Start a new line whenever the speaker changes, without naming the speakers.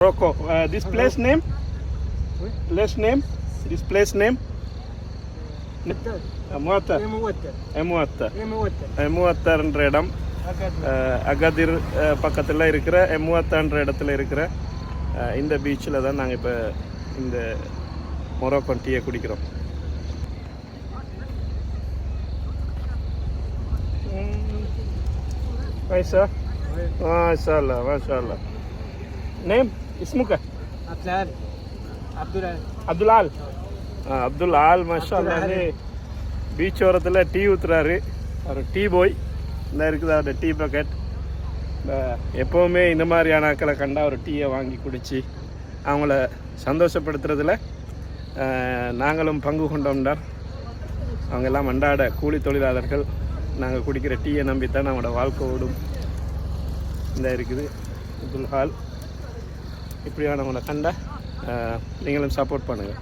Morocco. This place name? Place name? This place name? Muattar. என்ற இடம் அகதிர் பக்கத்தில் இருக்கிற எமுவத்தான்ற இடத்துல இருக்கிற இந்த பீச்சில் தான் நாங்கள் இப்போ இந்த மொரோக்கோ டீயை குடிக்கிறோம். कैसा? माशाल्लाह माशाल्लाह. नेम इसमुका? அப்துல் ஆல். அப்துல் ஆல் மாஷாஅல்லாஹ். பீச் ஓரத்தில் டீ ஊற்றுறாரு. அவர் டீ பாய். இந்த இருக்குது அவரோட டீ பக்கெட். எப்போவுமே இந்த மாதிரியான ஆட்களை கண்டால் ஒரு டீயை வாங்கி குடித்து அவங்கள சந்தோஷப்படுத்துறதுல நாங்களும் பங்கு கொண்டோம்டா. அவங்கெல்லாம் அன்றாட கூலி தொழிலாளர்கள். நாங்கள் குடிக்கிற டீயை நம்பித்தான் நம்மளோட வாழ்க்கை ஓடும். இந்த இருக்குது அப்துல் ஆல். இப்படியானவங்களை கண்டா நீங்களும் சப்போர்ட் பண்ணுங்கள்.